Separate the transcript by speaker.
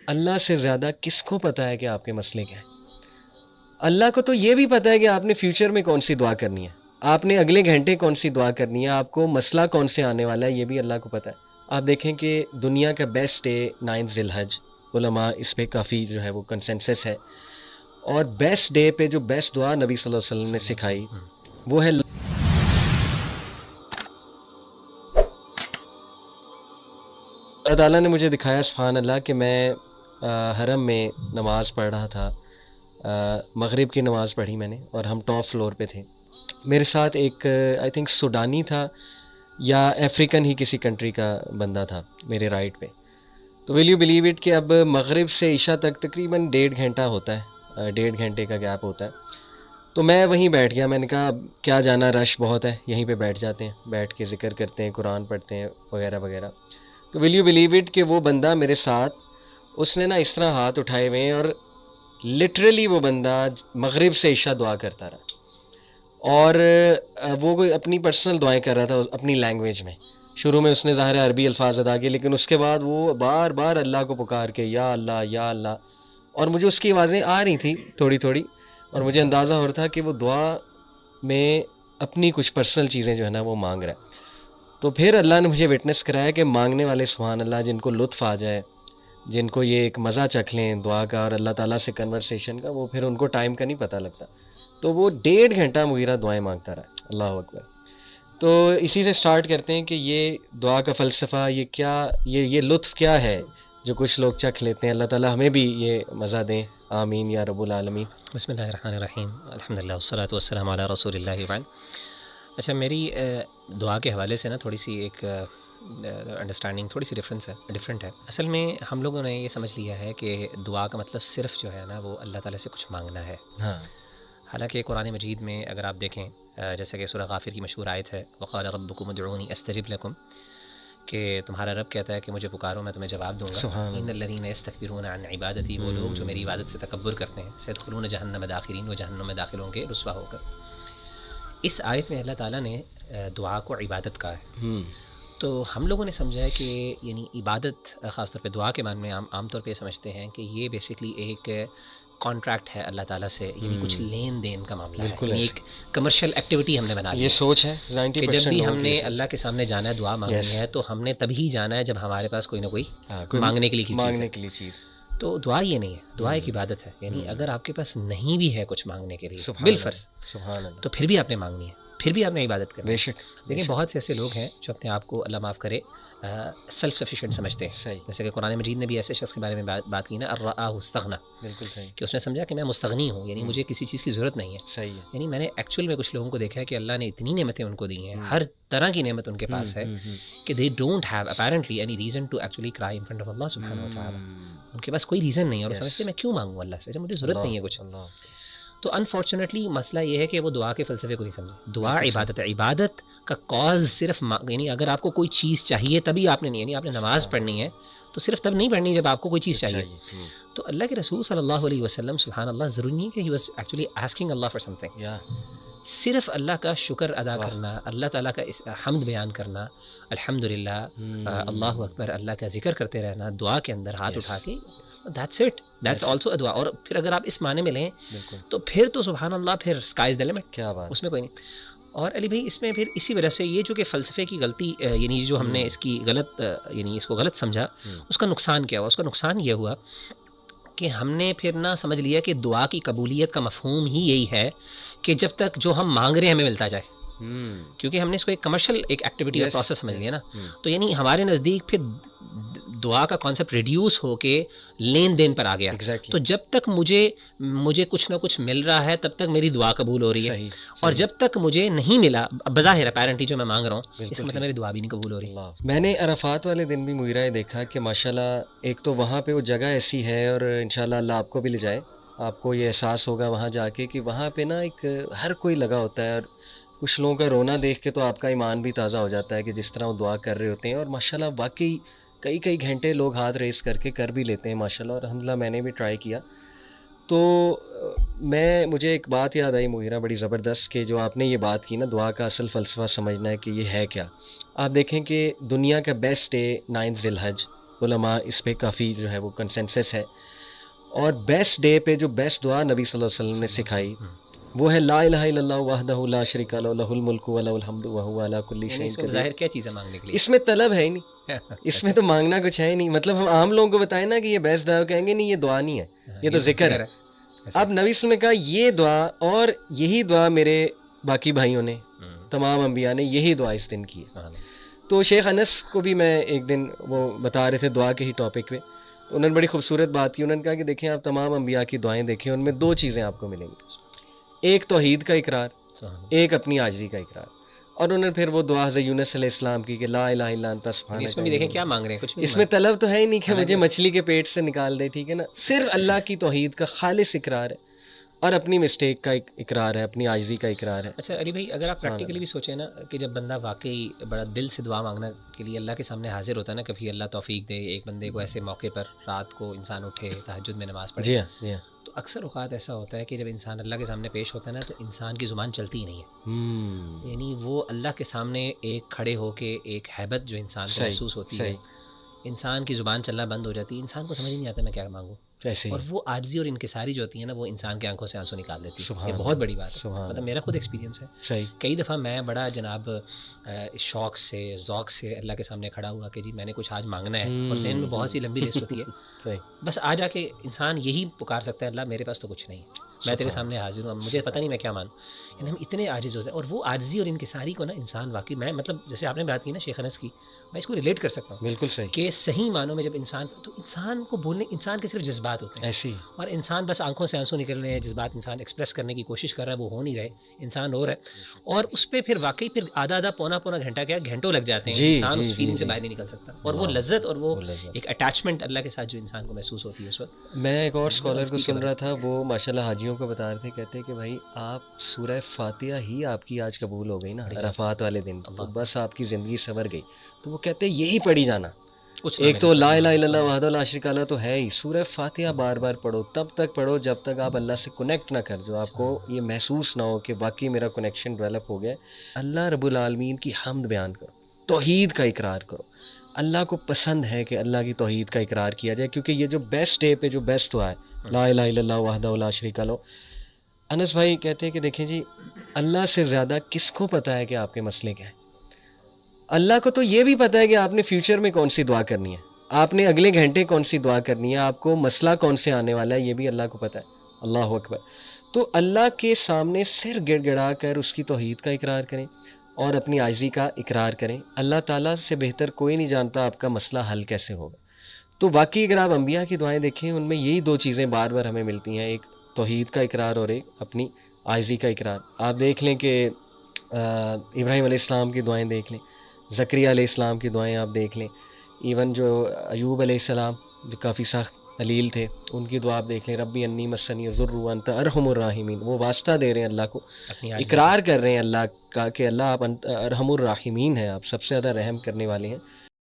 Speaker 1: اللہ سے زیادہ کس کو پتہ ہے کہ آپ کے مسئلے کیا ہیں؟ اللہ کو تو یہ بھی پتہ ہے کہ آپ نے فیوچر میں کون سی دعا کرنی ہے، آپ نے اگلے گھنٹے کون سی دعا کرنی ہے، آپ کو مسئلہ کون سے آنے والا ہے، یہ بھی اللہ کو پتہ ہے۔ آپ دیکھیں کہ دنیا کا بیسٹ ڈے 9 ذی الحج، علماء اس پہ کافی جو ہے وہ کنسنسس ہے، اور بیسٹ ڈے پہ جو بیسٹ دعا نبی صلی اللہ علیہ وسلم نے سکھائی وہ ہے اللہ تعالیٰ نے مجھے دکھایا سبحان اللہ کہ میں حرم میں نماز پڑھ رہا تھا، مغرب کی نماز پڑھی میں نے، اور ہم ٹاپ فلور پہ تھے۔ میرے ساتھ ایک آئی تھنک سوڈانی تھا یا افریقن ہی کسی کنٹری کا بندہ تھا میرے رائٹ پہ۔ تو ول یو بلیو اٹ کہ اب مغرب سے عشاء تک تقریباً 1.5 گھنٹہ ہوتا ہے، 1.5 گھنٹے کا گیپ ہوتا ہے۔ تو میں وہیں بیٹھ گیا، میں نے کہا اب کیا جانا، رش بہت ہے، یہیں پہ بیٹھ جاتے ہیں، بیٹھ کے ذکر کرتے ہیں، قرآن پڑھتے ہیں وغیرہ وغیرہ۔ تو ول یو بلیو اٹ کہ وہ بندہ میرے ساتھ، اس نے نا اس طرح ہاتھ اٹھائے ہوئے ہیں، اور لٹرلی وہ بندہ مغرب سے عشاء دعا کرتا رہا، اور وہ کوئی اپنی پرسنل دعائیں کر رہا تھا اپنی لینگویج میں۔ شروع میں اس نے ظاہر عربی الفاظ ادا کیے، لیکن اس کے بعد وہ بار بار اللہ کو پکار کے یا اللہ یا اللہ، اور مجھے اس کی آوازیں آ رہی تھیں تھوڑی تھوڑی، اور مجھے اندازہ ہو رہا تھا کہ وہ دعا میں اپنی کچھ پرسنل چیزیں جو ہے نا وہ مانگ رہا ہے۔ تو پھر اللہ نے مجھے وٹنس کرایا کہ مانگنے والے سبحان اللہ، جن کو لطف آ جائے، جن کو یہ ایک مزہ چکھ لیں دعا کا اور اللہ تعالیٰ سے کنورسیشن کا، وہ پھر ان کو ٹائم کا نہیں پتہ لگتا۔ تو وہ 1.5 گھنٹہ مغیرہ دعائیں مانگتا رہا، اللہ اکبر۔ تو اسی سے سٹارٹ کرتے ہیں کہ یہ دعا کا فلسفہ، یہ کیا، یہ لطف کیا ہے جو کچھ لوگ چکھ لیتے ہیں۔ اللہ تعالیٰ ہمیں بھی یہ مزہ دیں، آمین یا رب العالمین۔
Speaker 2: بسم اللہ الرحمن الرحیم، الحمدللہ والصلاۃ والسلام علی رسول اللہ وبعد۔ اچھا، میری دعا کے حوالے سے نا تھوڑی سی ایک انڈرسٹینڈنگ تھوڑی سی ڈفرینٹ ہے۔ اصل میں ہم لوگوں نے یہ سمجھ لیا ہے کہ دعا کا مطلب صرف جو ہے نا وہ اللہ تعالیٰ سے کچھ مانگنا ہے۔
Speaker 1: ہاں،
Speaker 2: حالانکہ قرآن مجید میں اگر آپ دیکھیں، جیسے کہ سورہ غافر کی مشہور آیت ہے وقال ربکم ادعونی استجب لکم، کہ تمہارا رب کہتا ہے کہ مجھے پکارو میں تمہیں جواب دوں گا۔
Speaker 1: سبحان
Speaker 2: ان الذین یستکبرون عن عبادتی، وہ لوگ جو میری عبادت سے تکبر کرتے ہیں، سیدخلون جہنم داخرین، وہ جہنم میں داخل ہوں گے رسوا ہو کر۔ اس آیت میں اللہ تعالیٰ نے دعا کو عبادت کہا ہے۔ تو ہم لوگوں نے سمجھا ہے کہ یعنی عبادت، خاص طور پہ دعا کے معنی میں عام طور پہ یہ سمجھتے ہیں کہ یہ بیسکلی ایک کانٹریکٹ ہے اللہ تعالیٰ سے، یعنی کچھ لین دین کا معاملہ ہے، یعنی ایک کمرشل ایکٹیویٹی ہم نے بنا لی
Speaker 1: یہ سوچ ہے
Speaker 2: کہ جب بھی ہم نے
Speaker 1: 90%
Speaker 2: اللہ کے سامنے جانا ہے، دعا مانگنی ہے، تو ہم نے تبھی جانا ہے جب ہمارے پاس کوئی نہ کوئی مانگنے کے لیے چیز ہے۔ تو دعا یہ نہیں ہے، دعا ایک عبادت ہے، یعنی اگر آپ کے پاس نہیں بھی ہے کچھ مانگنے کے لیے بالفرض، تو پھر بھی آپ نے مانگنی ہے، پھر بھی آپ نے عبادت کرنی ہے۔
Speaker 1: بے شک۔
Speaker 2: دیکھیں بہت سے ایسے لوگ ہیں جو اپنے آپ کو اللہ معاف کرے سیلف سفیشینٹ سمجھتے ہیں، جیسے کہ قرآن مجید نے بھی ایسے شخص کے بارے میں بات کی نا، الرآہ استغنی،
Speaker 1: بالکل صحیح،
Speaker 2: کہ اس نے سمجھا کہ میں مستغنی ہوں، یعنی مجھے کسی چیز کی ضرورت نہیں ہے۔
Speaker 1: صحیح ہے۔
Speaker 2: یعنی میں نے ایکچوئل میں کچھ لوگوں کو دیکھا ہے کہ اللہ نے اتنی نعمتیں ان کو دی ہیں، ہر طرح کی نعمت ان کے پاس ہے، کہ they don't have apparently any reason to actually cry in front of اللہ سبحانہ و تعالیٰ۔ ان کے پاس کوئی ریزن نہیں ہے، اور وہ سمجھتے ہیں میں کیوں مانگوں اللہ سے جب مجھے ضرورت نہیں ہے کچھ۔ تو انفارچونیٹلی مسئلہ یہ ہے کہ وہ دعا کے فلسفے کو نہیں سمجھے۔ دعا عبادت ہے، عبادت کا کاز صرف یعنی اگر آپ کو کوئی چیز چاہیے تبھی آپ نے نہیں، یعنی آپ نے نماز پڑھنی ہے تو صرف تب نہیں پڑھنی جب آپ کو کوئی چیز چاہیے۔ تو اللہ کے رسول صلی اللہ علیہ وسلم سبحان اللہ، ضروری نہیں کہ he was actually asking Allah for some thing, صرف اللہ کا شکر ادا کرنا، اللہ تعالیٰ کا حمد بیان کرنا، الحمدللہ، اللہ اکبر، اللہ کا ذکر کرتے رہنا دعا کے اندر ہاتھ اٹھا کے، that's it, that's also a دعا۔ اور پھر اگر آپ اس معنی میں لیں تو پھر تو سبحان اللہ، پھر اسکائی از دی لمٹ،
Speaker 1: کیا بات،
Speaker 2: اس میں کوئی نہیں۔ اور علی بھائی اس میں پھر اسی وجہ سے یہ جو کہ فلسفے کی غلطی، یعنی جو ہم نے اس کی غلط، یعنی اس کو غلط سمجھا، اس کا نقصان کیا ہوا؟ اس کا نقصان یہ ہوا کہ ہم نے پھر نہ سمجھ لیا کہ دعا کی قبولیت کا مفہوم ہی یہی ہے کہ جب تک جو ہم مانگ رہے ہیں ہمیں ملتا جائے، کیونکہ ہم نے اس کو ایک کمرشل ایک ایکٹیویٹی اور پروسیس سمجھ لیا نا۔ تو یعنی ہمارے نزدیک پھر دعا کا کانسیپٹ ریڈیوس ہو کے لین دین پر آ گیا۔ تو جب تک مجھے کچھ نہ کچھ مل رہا ہے تب تک میری دعا قبول ہو رہی ہے، اور جب تک مجھے نہیں ملا بظاہر اپیرنٹلی جو میں مانگ رہا ہوں، اس کا مطلب میری دعا بھی نہیں قبول ہو رہی۔
Speaker 1: میں نے عرفات والے دن بھی مغیرہ دیکھا کہ ماشاءاللہ ایک تو وہاں پہ وہ جگہ ایسی ہے، اور انشاءاللہ اللہ آپ کو بھی لے جائے، آپ کو یہ احساس ہوگا وہاں جا کے کہ وہاں پہ نا ایک ہر کوئی لگا ہوتا ہے، اور کچھ لوگوں کا رونا دیکھ کے تو آپ کا ایمان بھی تازہ ہو جاتا ہے کہ جس طرح وہ دعا کر رہے ہوتے ہیں، اور ماشاءاللہ واقعی کئی گھنٹے لوگ ہاتھ ریس کر کے کر بھی لیتے ہیں ماشاءاللہ، اور الحمدللہ میں نے بھی ٹرائی کیا۔ تو مجھے ایک بات یاد آئی مغیرہ بڑی زبردست، کہ جو آپ نے یہ بات کی نا دعا کا اصل فلسفہ سمجھنا ہے کہ یہ ہے کیا۔ آپ دیکھیں کہ دنیا کا بیسٹ ڈے 9 ذی الحج، علماء اس پہ کافی جو ہے وہ کنسنسس ہے. اور بیسٹ ڈے پہ جو بیسٹ دعا نبی صلی اللہ علیہ وسلم نے سکھائی وہ ہے لا الہ الا اللہ وحدہ لا شریک لہ لہ الملک و لہ الحمد وہو علی کل شیء
Speaker 2: اس میں
Speaker 1: قدیر.
Speaker 2: ظاہر کیا چیز ہے مانگنے کے لیے؟
Speaker 1: اس میں طلب ہے ہی نہیں, اس میں تو مانگنا کچھ ہے ہی نہیں. مطلب ہم عام لوگوں کو بتائیں نا کہ یہ بیسٹ دعا, کہیں گے نہیں یہ دعا نہیں ہے, یہ تو ذکر ہے. اب نبی صلی اللہ علیہ وسلم نے کہا یہ دعا, اور یہی دعا میرے باقی بھائیوں نے, تمام انبیاء نے یہی دعا اس دن کی. تو شیخ انس کو بھی میں ایک دن وہ بتا رہے تھے دعا کے ہی ٹاپک پہ, تو انہوں نے بڑی خوبصورت بات کی. انہوں نے کہا کہ دیکھیں آپ تمام انبیاء کی دعائیں دیکھیں, ان میں دو چیزیں آپ کو ملیں گی, ایک توحید کا اقرار, ایک اپنی عاجزی کا اقرار. اور انہوں نے پھر وہ دعا حضرت یونس علیہ السلام کی کہ لا الہ الا انت سبحانک.
Speaker 2: اس میں بھی دیکھیں کیا مانگ رہے ہیں, کچھ
Speaker 1: اس میں طلب تو ہے ہی نہیں کہ مجھے مچھلی کے پیٹ سے نکال دے, ٹھیک ہے نا, صرف اللہ کی توحید کا خالص اقرار ہے اور اپنی مسٹیک کا اقرار ہے, اپنی عاجزی کا اقرار ہے.
Speaker 2: اچھا علی بھائی, اگر آپ پریکٹیکلی بھی سوچیں نا کہ جب بندہ واقعی بڑا دل سے دعا مانگنا کے لیے اللہ کے سامنے حاضر ہوتا ہے نا, کبھی اللہ توفیق دے ایک بندے کو ایسے موقع پر رات کو انسان اٹھے تہجد میں نماز پڑھے,
Speaker 1: جی ہاں, جی ہاں,
Speaker 2: تو اکثر اوقات ایسا ہوتا ہے کہ جب انسان اللہ کے سامنے پیش ہوتا ہے نا تو انسان کی زبان چلتی ہی نہیں ہے. یعنی وہ اللہ کے سامنے ایک کھڑے ہو کے ایک ہیبت جو انسان کو محسوس ہوتی ہے, انسان کی زبان چلنا بند ہو جاتی ہے, انسان کو سمجھ نہیں آتا میں کیا مانگوں. اور وہ عاجزی اور انکساری جو ہوتی ہے نا وہ انسان کی آنکھوں سے آنسو نکال دیتی ہے. یہ بہت بڑی بات ہے, مطلب میرا خود ایکسپیرینس ہے. کئی دفعہ میں بڑا جناب شوق سے ذوق سے اللہ کے سامنے کھڑا ہوا کہ جی میں نے کچھ آج مانگنا ہے, اور ذہن میں بہت سی لمبی لسٹ ہوتی ہے, بس آ جا کے انسان یہی پکار سکتا ہے اللہ میرے پاس تو کچھ نہیں, میں تیرے سامنے حاضر ہوں, مجھے پتہ نہیں میں کیا مانوں. یعنی ہم اتنے عاجز ہوتے ہیں, اور وہ عاجزی اور انکساری کو نا انسان واقعی, میں مطلب جیسے آپ نے بات کی نا شیخ انس کی, میں اس کو ریلیٹ کر سکتا ہوں.
Speaker 1: بالکل صحیح,
Speaker 2: کہ صحیح معنوں میں جب انسان, تو انسان کو بولنے, انسان کے صرف جذبات ہوتے ہیں
Speaker 1: ایسی,
Speaker 2: اور انسان بس آنکھوں سے آنسو نکل رہے ہیں, جذبات انسان ایکسپریس کرنے کی کوشش کر رہا ہے وہ ہو نہیں رہے, انسان ہو رہا ہے, اور اس پہ پھر واقعی پھر آدھا پونا گھنٹہ کیا گھنٹوں لگ جاتے ہیں, انسان اس فیلنگ سے باہر نہیں نکل سکتا. اور وہ لذت اور وہ ایک اٹیچمنٹ اللہ کے ساتھ جو انسان کو محسوس ہوتی ہے اس وقت.
Speaker 1: میں ایک اور اسکالر کو سن رہا تھا, وہ ماشاء اللہ حاجیوں کو بتا رہے تھے, کہتے کہ بھائی آپ سورہ فاتحہ ہی آپ کی آج قبول ہو گئی نا عرفات والے دن, تو بس آپ کی زندگی سنور گئی. تو وہ کہتے یہی پڑھی جانا, ایک تو لا الہ الا اللہ وحدہ لا شریک لہ تو ہے ہی, سورہ فاتحہ بار بار پڑھو, تب تک پڑھو جب تک آپ اللہ سے کنیکٹ نہ کر جو, آپ کو یہ محسوس نہ ہو کہ واقعی میرا کنیکشن ڈیولپ ہو گیا. اللہ رب العالمین کی حمد بیان کرو, توحید کا اقرار کرو. اللہ کو پسند ہے کہ اللہ کی توحید کا اقرار کیا جائے, کیونکہ یہ جو بیسٹ ڈے پہ جو بیسٹ ہوا ہے لا الہ الا اللہ وحدہ لا شریک لہ. انس بھائی کہتے ہیں کہ دیکھیں جی, اللہ سے زیادہ کس کو پتہ ہے کہ آپ کے مسئلے کیا ہیں. اللہ کو تو یہ بھی پتہ ہے کہ آپ نے فیوچر میں کون سی دعا کرنی ہے, آپ نے اگلے گھنٹے کون سی دعا کرنی ہے, آپ کو مسئلہ کون سے آنے والا ہے, یہ بھی اللہ کو پتہ ہے. اللہ اکبر. تو اللہ کے سامنے سر گڑ گڑا کر اس کی توحید کا اقرار کریں اور اپنی عاجزی کا اقرار کریں. اللہ تعالیٰ سے بہتر کوئی نہیں جانتا آپ کا مسئلہ حل کیسے ہوگا. تو واقعی اگر آپ انبیاء کی دعائیں دیکھیں, ان میں یہی دو چیزیں بار بار ہمیں ملتی ہیں, ایک توحید کا اقرار اور ایک اپنی عاجزی کا اقرار. آپ دیکھ لیں کہ ابراہیم علیہ السلام کی دعائیں دیکھ لیں, زکریا علیہ السلام کی دعائیں آپ دیکھ لیں, ایون جو ایوب علیہ السلام جو کافی سخت علیل تھے, ان کی دعا آپ دیکھ لیں, ربی انی مسنی الضر وانت ارحم الراحمین. وہ واسطہ دے رہے ہیں اللہ کو, اقرار کر رہے ہیں اللہ کا کہ اللہ آپ ارحم الراحمین ہیں, آپ سب سے زیادہ رحم کرنے والے ہیں.